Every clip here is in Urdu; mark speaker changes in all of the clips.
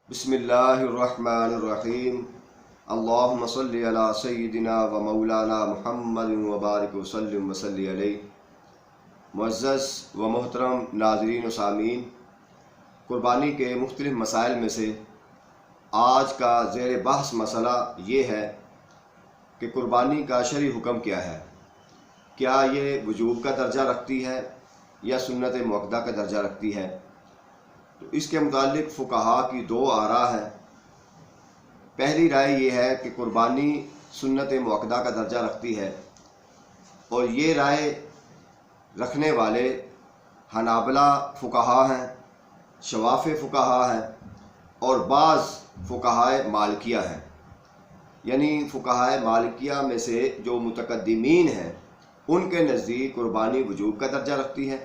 Speaker 1: بسم اللہ الرحمن الرحیم اللہم صلی علی سیدنا و مولانا محمد و بارک وسلم وصلی علیہ۔ معزز و محترم ناظرین و سامعین، قربانی کے مختلف مسائل میں سے آج کا زیر بحث مسئلہ یہ ہے کہ قربانی کا شرعی حکم کیا ہے۔ کیا یہ وجوب کا درجہ رکھتی ہے یا سنت مؤکدہ کا درجہ رکھتی ہے؟ تو اس کے متعلق فقہا کی دو آراء ہیں۔ پہلی رائے یہ ہے کہ قربانی سنت مؤکدہ کا درجہ رکھتی ہے، اور یہ رائے رکھنے والے حنابلہ فقہا ہیں، شوافع فقہا ہیں اور بعض فقہائے مالکیہ ہیں۔ یعنی فقہائے مالکیہ میں سے جو متقدمین ہیں ان کے نزدیک قربانی وجوب کا درجہ رکھتی ہے،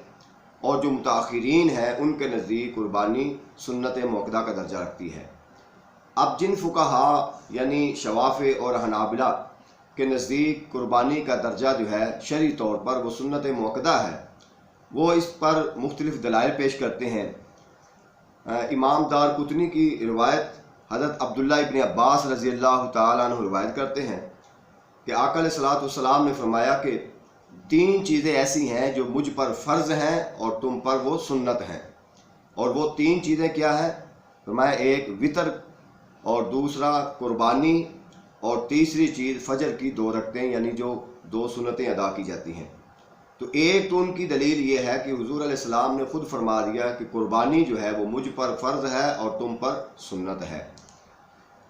Speaker 1: اور جو متاخرین ہیں ان کے نزدیک قربانی سنت مؤکدہ کا درجہ رکھتی ہے۔ اب جن فقہا یعنی شوافع اور حنابلہ کے نزدیک قربانی کا درجہ جو ہے شرعی طور پر وہ سنت مؤکدہ ہے، وہ اس پر مختلف دلائل پیش کرتے ہیں۔ امام دارقطنی کی روایت حضرت عبداللہ ابن عباس رضی اللہ تعالیٰ عنہ روایت کرتے ہیں کہ آقا علیہ الصلوۃ والسلام نے فرمایا کہ تین چیزیں ایسی ہیں جو مجھ پر فرض ہیں اور تم پر وہ سنت ہیں، اور وہ تین چیزیں کیا ہیں؟ فرمایا ایک وطر، اور دوسرا قربانی، اور تیسری چیز فجر کی 2 رکعتیں، یعنی جو 2 سنتیں ادا کی جاتی ہیں۔ تو ایک تو ان کی دلیل یہ ہے کہ حضور علیہ السلام نے خود فرما دیا کہ قربانی جو ہے وہ مجھ پر فرض ہے اور تم پر سنت ہے۔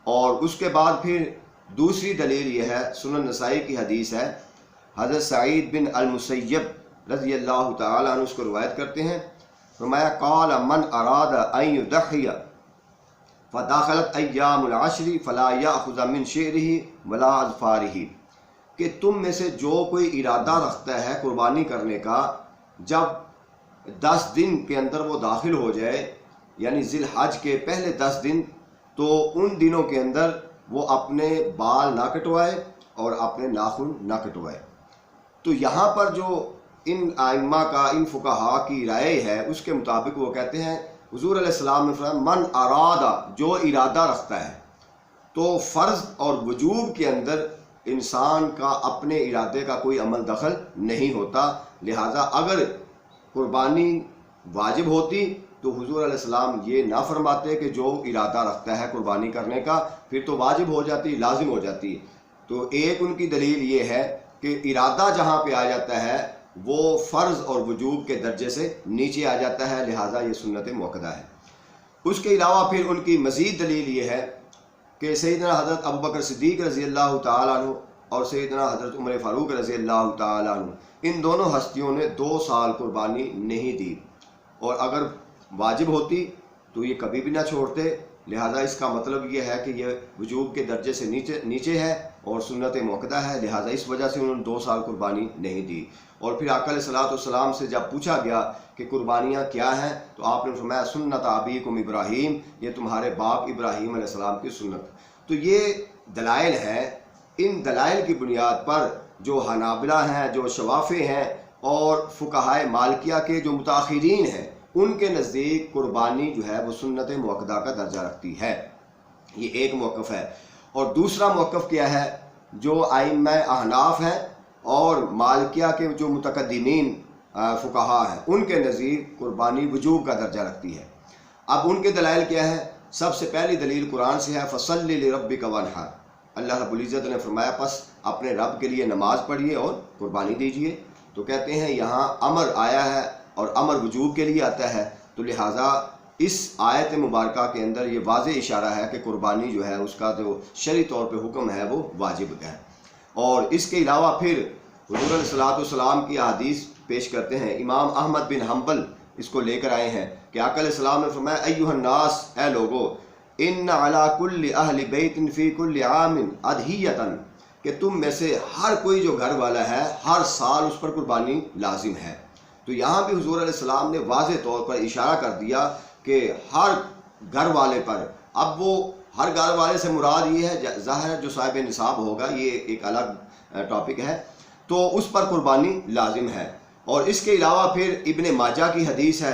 Speaker 1: اور اس کے بعد پھر دوسری دلیل یہ ہے، سنن نسائی کی حدیث ہے، حضرت سعید بن المسیب رضی اللہ تعالیٰ عنہ اس کو روایت کرتے ہیں، فرمایا قال من اراد ان یضحی فداخلت ایام العشر فلا یاخذ من شعره ولا اظفاره، کہ تم میں سے جو کوئی ارادہ رکھتا ہے قربانی کرنے کا، جب 10 دن کے اندر وہ داخل ہو جائے، یعنی ذی الحج کے پہلے 10 دن، تو ان دنوں کے اندر وہ اپنے بال نہ کٹوائے اور اپنے ناخن نہ کٹوائے۔ تو یہاں پر جو ان ائمہ کا، ان فقہا کی رائے ہے، اس کے مطابق وہ کہتے ہیں حضور علیہ السلام نے فرمایا من ارادہ، جو ارادہ رکھتا ہے، تو فرض اور وجوب کے اندر انسان کا اپنے ارادے کا کوئی عمل دخل نہیں ہوتا۔ لہٰذا اگر قربانی واجب ہوتی تو حضور علیہ السلام یہ نہ فرماتے کہ جو ارادہ رکھتا ہے قربانی کرنے کا، پھر تو واجب ہو جاتی، لازم ہو جاتی۔ تو ایک ان کی دلیل یہ ہے کہ ارادہ جہاں پہ آ جاتا ہے وہ فرض اور وجوب کے درجے سے نیچے آ جاتا ہے، لہٰذا یہ سنت مؤکدہ ہے۔ اس کے علاوہ پھر ان کی مزید دلیل یہ ہے کہ سیدنا حضرت ابوبکر صدیق رضی اللہ تعالیٰ عنہ اور سیدنا حضرت عمر فاروق رضی اللہ تعالیٰ عنہ، ان دونوں ہستیوں نے 2 سال قربانی نہیں دی، اور اگر واجب ہوتی تو یہ کبھی بھی نہ چھوڑتے۔ لہٰذا اس کا مطلب یہ ہے کہ یہ وجوب کے درجے سے نیچے ہے اور سنت مؤکدہ ہے، لہٰذا اس وجہ سے انہوں نے 2 سال قربانی نہیں دی۔ اور پھر آقا علیہ الصلوۃ والسلام سے جب پوچھا گیا کہ قربانیاں کیا ہیں، تو آپ نے فرمایا سنت ابیکم ابراہیم، یہ تمہارے باپ ابراہیم علیہ السلام کی سنت۔ تو یہ دلائل ہیں۔ ان دلائل کی بنیاد پر جو حنابلہ ہیں، جو شوافع ہیں اور فقہائے مالکیہ کے جو متاخرین ہیں، ان کے نزدیک قربانی جو ہے وہ سنت مؤکدہ کا درجہ رکھتی ہے۔ یہ ایک موقف ہے۔ اور دوسرا موقف کیا ہے؟ جو ائمہ احناف ہیں اور مالکیہ کے جو متقدمین فقہا ہیں، ان کے نزدیک قربانی وجوب کا درجہ رکھتی ہے۔ اب ان کے دلائل کیا ہے؟ سب سے پہلی دلیل قرآن سے ہے، فَصَلِّ لِرَبِّكَ وَانْحَرْ، اللہ رب العزت نے فرمایا پس اپنے رب کے لیے نماز پڑھیے اور قربانی دیجیے۔ تو کہتے ہیں یہاں امر آیا ہے اور امر وجوب کے لیے آتا ہے، تو لہٰذا اس آیت مبارکہ کے اندر یہ واضح اشارہ ہے کہ قربانی جو ہے اس کا جو شرعی طور پہ حکم ہے وہ واجب ہے۔ اور اس کے علاوہ پھر حضور علیہ الصلوۃ والسلام کی حدیث پیش کرتے ہیں، امام احمد بن حنبل اس کو لے کر آئے ہیں کہ آقا علیہ السلام نے فرمایا ایھا الناس، اے لوگو، ان علی کل اہل بیت فی کل عام اضحیۃ، کہ تم میں سے ہر کوئی جو گھر والا ہے ہر سال اس پر قربانی لازم ہے۔ تو یہاں بھی حضور علیہ السلام نے واضح طور پر اشارہ کر دیا کہ ہر گھر والے پر، اب وہ ہر گھر والے سے مراد یہ ہے ظاہر جو صاحب نصاب ہوگا، یہ ایک الگ ٹاپک ہے، تو اس پر قربانی لازم ہے۔ اور اس کے علاوہ پھر ابن ماجہ کی حدیث ہے،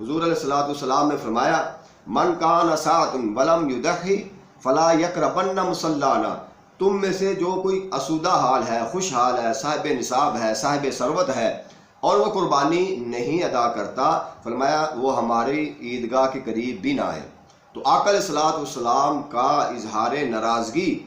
Speaker 1: حضور علیہ الصلوۃ والسلام نے فرمایا من کان ساعۃ ولم یضحی فلا یقربن مصلانا، تم میں سے جو کوئی اسودہ حال ہے، خوش حال ہے، صاحب نصاب ہے، صاحب ثروت ہے، اور وہ قربانی نہیں ادا کرتا، فرمایا وہ ہماری عیدگاہ کے قریب بھی نہ آئے۔ تو آقا علیہ الصلوۃ والسلام کا اظہار ناراضگی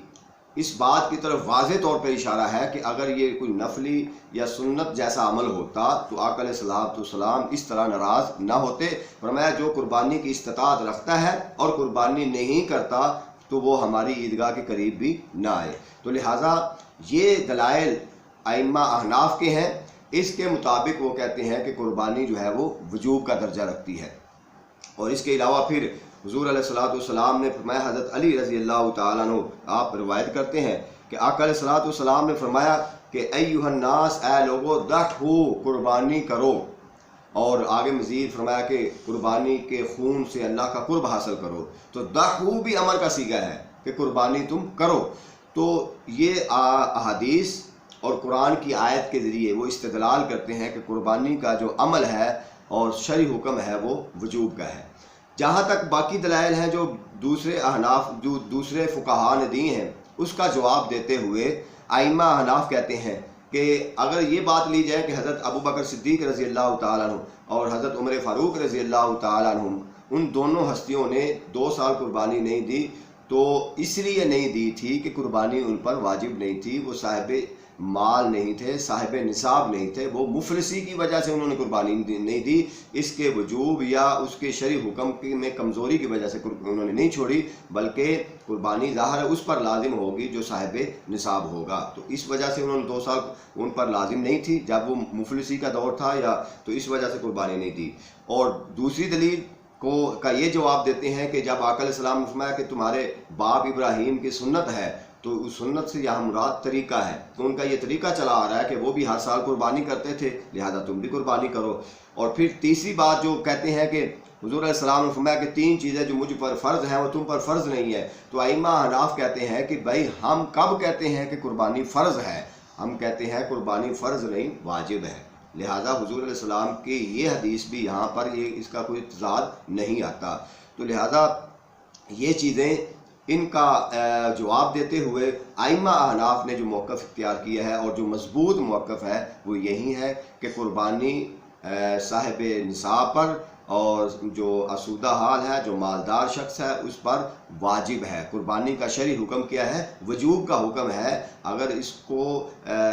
Speaker 1: اس بات کی طرف واضح طور پہ اشارہ ہے کہ اگر یہ کوئی نفلی یا سنت جیسا عمل ہوتا تو آقا علیہ الصلوۃ والسلام اس طرح ناراض نہ ہوتے۔ فرمایا جو قربانی کی استطاعت رکھتا ہے اور قربانی نہیں کرتا تو وہ ہماری عیدگاہ کے قریب بھی نہ آئے۔ تو لہٰذا یہ دلائل ائمہ احناف کے ہیں، اس کے مطابق وہ کہتے ہیں کہ قربانی جو ہے وہ وجوب کا درجہ رکھتی ہے۔ اور اس کے علاوہ پھر حضور علیہ الصلوۃ والسلام نے فرمایا، حضرت علی رضی اللہ تعالیٰ عنہ آپ روایت کرتے ہیں کہ آقا علیہ الصلوۃ والسلام نے فرمایا کہ ایھا الناس، اے لوگو، ضحوا، قربانی کرو، اور آگے مزید فرمایا کہ قربانی کے خون سے اللہ کا قرب حاصل کرو۔ تو ضحوا بھی امر کا صیغہ ہے کہ قربانی تم کرو۔ تو یہ احادیث اور قرآن کی آیت کے ذریعے وہ استدلال کرتے ہیں کہ قربانی کا جو عمل ہے اور شرعی حکم ہے وہ وجوب کا ہے۔ جہاں تک باقی دلائل ہیں جو دوسرے احناف، جو دوسرے فقہاء نے دی ہیں، اس کا جواب دیتے ہوئے ائمہ احناف کہتے ہیں کہ اگر یہ بات لی جائے کہ حضرت ابو بکر صدیق رضی اللہ تعالیٰ عنہ اور حضرت عمر فاروق رضی اللہ تعالیٰ عنہ، ان دونوں ہستیوں نے 2 سال قربانی نہیں دی، تو اس لیے نہیں دی تھی کہ قربانی ان پر واجب نہیں تھی، وہ صاحب مال نہیں تھے، صاحب نصاب نہیں تھے، وہ مفلسی کی وجہ سے انہوں نے قربانی نہیں دی، اس کے وجوب یا اس کے شرعی حکم میں کمزوری کی وجہ سے انہوں نے نہیں چھوڑی، بلکہ قربانی ظاہر ہے اس پر لازم ہوگی جو صاحب نصاب ہوگا۔ تو اس وجہ سے انہوں نے 2 سال ان پر لازم نہیں تھی جب وہ مفلسی کا دور تھا، یا تو اس وجہ سے قربانی نہیں دی۔ اور دوسری دلیل کا یہ جواب دیتے ہیں کہ جب آقا علیہ السلام نے فرمایا کہ تمہارے باپ ابراہیم کی سنت ہے، تو اس سنت سے یہاں مراد طریقہ ہے، تو ان کا یہ طریقہ چلا آ رہا ہے کہ وہ بھی ہر سال قربانی کرتے تھے، لہذا تم بھی قربانی کرو۔ اور پھر تیسری بات جو کہتے ہیں کہ حضور علیہ السلام نے فرمایا کہ 3 چیزیں جو مجھ پر فرض ہیں وہ تم پر فرض نہیں ہے، تو ائمہ احناف کہتے ہیں کہ بھائی ہم کب کہتے ہیں کہ قربانی فرض ہے؟ ہم کہتے ہیں قربانی فرض نہیں، واجب ہے۔ لہذا حضور علیہ السلام کی یہ حدیث بھی یہاں پر اس کا کوئی تضاد نہیں آتا۔ تو لہذا یہ چیزیں، ان کا جواب دیتے ہوئے ائمہ احناف نے جو موقف اختیار کیا ہے اور جو مضبوط موقف ہے وہ یہی ہے کہ قربانی صاحب نصاب پر اور جو اسودہ حال ہے، جو مالدار شخص ہے، اس پر واجب ہے۔ قربانی کا شرعی حکم کیا ہے؟ وجوب کا حکم ہے۔ اگر اس کو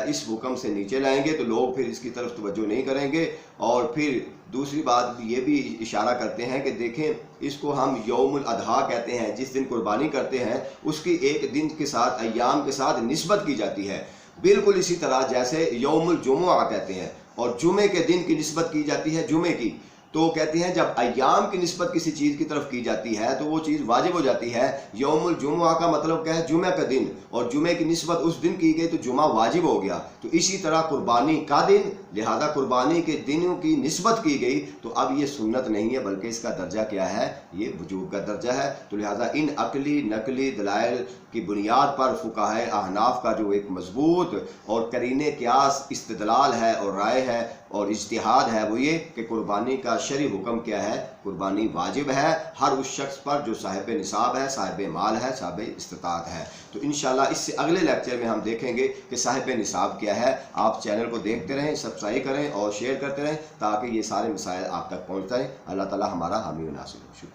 Speaker 1: اس حکم سے نیچے لائیں گے تو لوگ پھر اس کی طرف توجہ نہیں کریں گے۔ اور پھر دوسری بات یہ بھی اشارہ کرتے ہیں کہ دیکھیں، اس کو ہم یوم الاضحیٰ کہتے ہیں، جس دن قربانی کرتے ہیں اس کی ایک دن کے ساتھ، ایام کے ساتھ نسبت کی جاتی ہے، بالکل اسی طرح جیسے یوم الجمعہ کہتے ہیں اور جمعے کے دن کی نسبت کی جاتی ہے جمعے کی۔ تو کہتے ہیں جب ایام کی نسبت کسی چیز کی طرف کی جاتی ہے تو وہ چیز واجب ہو جاتی ہے۔ یوم الجمعہ کا مطلب کیا ہے؟ جمعہ کا دن، اور جمعے کی نسبت اس دن کی گئی تو جمعہ واجب ہو گیا۔ تو اسی طرح قربانی کا دن، لہذا قربانی کے دنوں کی نسبت کی گئی تو اب یہ سنت نہیں ہے بلکہ اس کا درجہ کیا ہے؟ یہ وجوب کا درجہ ہے۔ تو لہذا ان عقلی نقلی دلائل کی بنیاد پر فقہائے احناف کا جو ایک مضبوط اور قرینہ قیاس استدلال ہے اور رائے ہے اور اجتہاد ہے وہ یہ کہ قربانی کا شرعی حکم کیا ہے؟ قربانی واجب ہے ہر اس شخص پر جو صاحب نصاب ہے، صاحب مال ہے، صاحب استطاعت ہے۔ تو انشاءاللہ اس سے اگلے لیکچر میں ہم دیکھیں گے کہ صاحب نصاب کیا ہے۔ آپ چینل کو دیکھتے رہیں، سبسکرائب کریں اور شیئر کرتے رہیں تاکہ یہ سارے مسائل آپ تک پہنچتے رہیں۔ اللہ تعالی ہمارا حامی و ناصر ہو۔ شکریہ۔